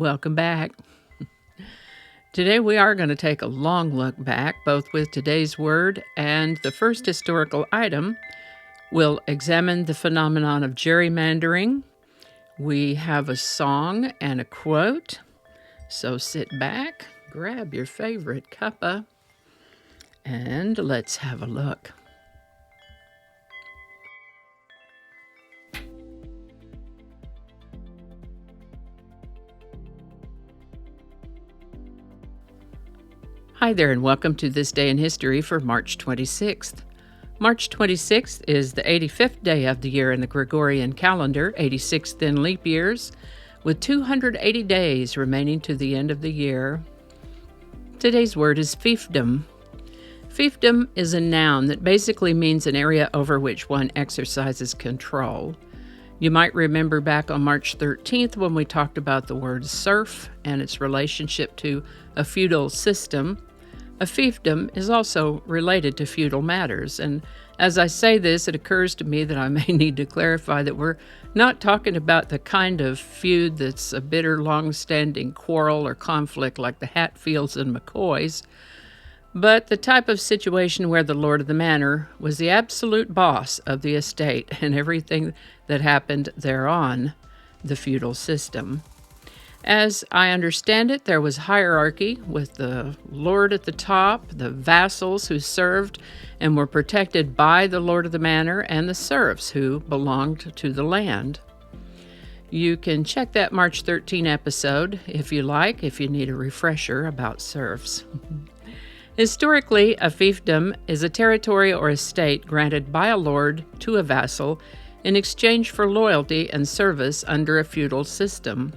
Welcome back. Today we are going to take a long look back, both with today's word and the first historical item. We'll examine the phenomenon of gerrymandering. We have a song and a quote. So sit back, grab your favorite cuppa, and let's have a look. Hi there, and welcome to This Day in History for March 26th. March 26th is the 85th day of the year in the Gregorian calendar, 86th in leap years, with 280 days remaining to the end of the year. Today's word is fiefdom. Fiefdom is a noun that basically means an area over which one exercises control. You might remember back on March 13th when we talked about the word serf and its relationship to a feudal system. A fiefdom is also related to feudal matters, and as I say this, it occurs to me that I may need to clarify that we're not talking about the kind of feud that's a bitter, long-standing quarrel or conflict like the Hatfields and McCoys, but the type of situation where the lord of the manor was the absolute boss of the estate and everything that happened thereon, the feudal system. As I understand it, there was hierarchy with the lord at the top, the vassals who served and were protected by the lord of the manor, and the serfs who belonged to the land. You can check that March 13 episode if you like, if you need a refresher about serfs. Historically, a fiefdom is a territory or estate granted by a lord to a vassal in exchange for loyalty and service under a feudal system.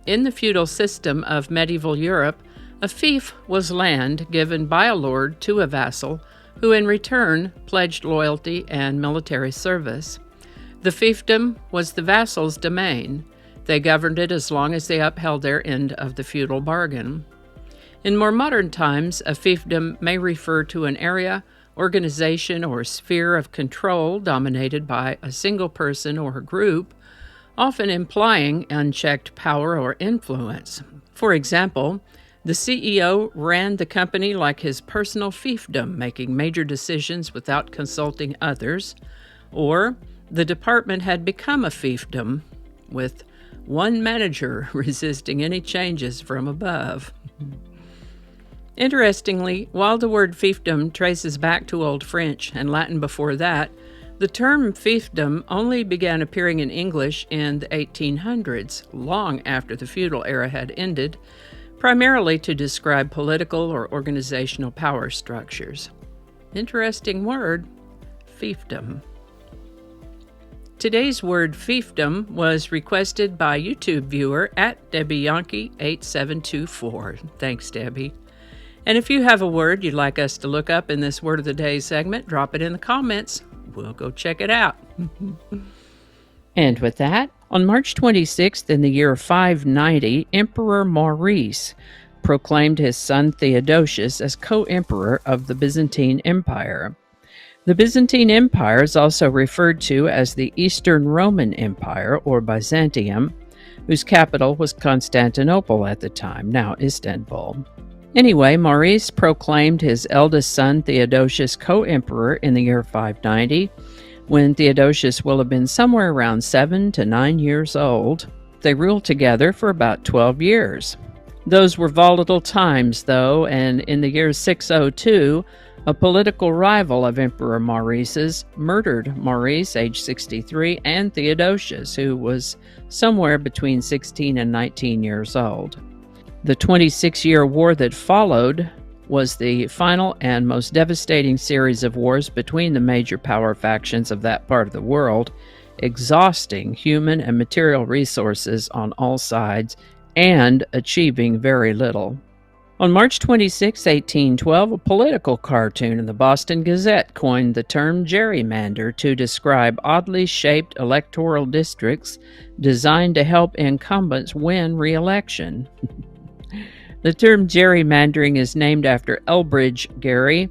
In the feudal system of medieval Europe, a fief was land given by a lord to a vassal, who in return pledged loyalty and military service. The fiefdom was the vassal's domain. They governed it as long as they upheld their end of the feudal bargain. In more modern times, a fiefdom may refer to an area, organization, or sphere of control dominated by a single person or group, often implying unchecked power or influence. For example, the CEO ran the company like his personal fiefdom, making major decisions without consulting others, or the department had become a fiefdom, with one manager resisting any changes from above. Interestingly, while the word fiefdom traces back to Old French and Latin before that, the term fiefdom only began appearing in English in the 1800s, long after the feudal era had ended, primarily to describe political or organizational power structures. Interesting word, fiefdom. Today's word fiefdom was requested by YouTube viewer at DebbieYankee8724. Thanks, Debbie. And if you have a word you'd like us to look up in this Word of the Day segment, drop it in the comments. We'll go check it out. And with that, on March 26th in the year 590, Emperor Maurice proclaimed his son Theodosius as co-emperor of the Byzantine Empire. The Byzantine Empire is also referred to as the Eastern Roman Empire, or Byzantium, whose capital was Constantinople at the time, now Istanbul. Anyway, Maurice proclaimed his eldest son Theodosius co-emperor in the year 590, when Theodosius will have been somewhere around 7 to 9 years old. They ruled together for about 12 years. Those were volatile times, though, and in the year 602, a political rival of Emperor Maurice's murdered Maurice, age 63, and Theodosius, who was somewhere between 16 and 19 years old. The 26-year war that followed was the final and most devastating series of wars between the major power factions of that part of the world, exhausting human and material resources on all sides and achieving very little. On March 26, 1812, a political cartoon in the Boston Gazette coined the term gerrymander to describe oddly shaped electoral districts designed to help incumbents win re-election. The term gerrymandering is named after Elbridge Gerry,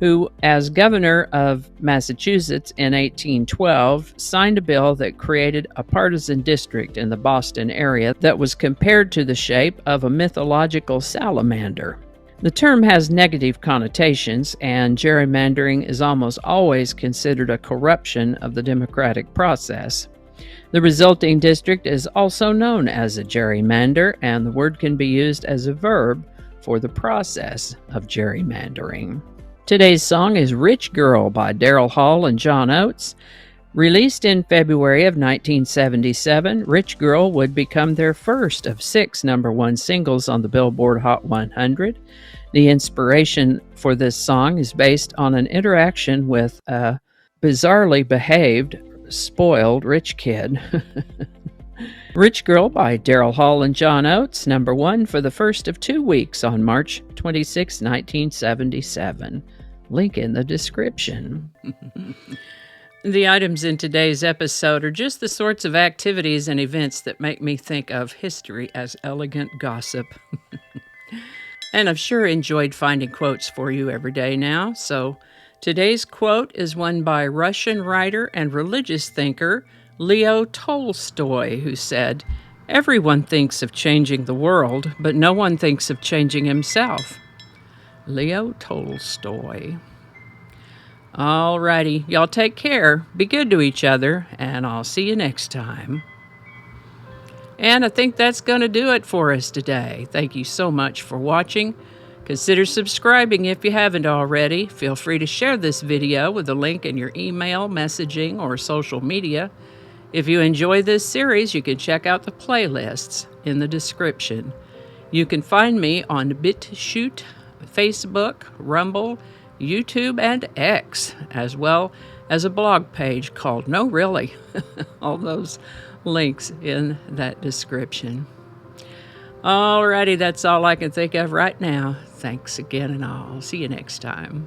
who, as governor of Massachusetts in 1812, signed a bill that created a partisan district in the Boston area that was compared to the shape of a mythological salamander. The term has negative connotations, and gerrymandering is almost always considered a corruption of the democratic process. The resulting district is also known as a gerrymander, and the word can be used as a verb for the process of gerrymandering. Today's song is Rich Girl by Daryl Hall and John Oates. Released in February of 1977, Rich Girl would become their first of 6 #1 singles on the Billboard Hot 100. The inspiration for this song is based on an interaction with a bizarrely behaved, spoiled rich kid. Rich Girl by Daryl Hall and John Oates, #1 for the first of 2 weeks on March 26, 1977. Link in the description. The items in today's episode are just the sorts of activities and events that make me think of history as elegant gossip. And I've sure enjoyed finding quotes for you every day now. So today's quote is one by Russian writer and religious thinker Leo Tolstoy, who said, "Everyone thinks of changing the world, but no one thinks of changing himself." Leo Tolstoy. Alrighty, y'all take care, be good to each other, and I'll see you next time. And I think that's going to do it for us today. Thank you so much for watching. Consider subscribing if you haven't already. Feel free to share this video with a link in your email, messaging, or social media. If you enjoy this series, you can check out the playlists in the description. You can find me on BitChute, Facebook, Rumble, YouTube, and X, as well as a blog page called No Really. All those links in that description. Alrighty, that's all I can think of right now. Thanks again, and I'll see you next time.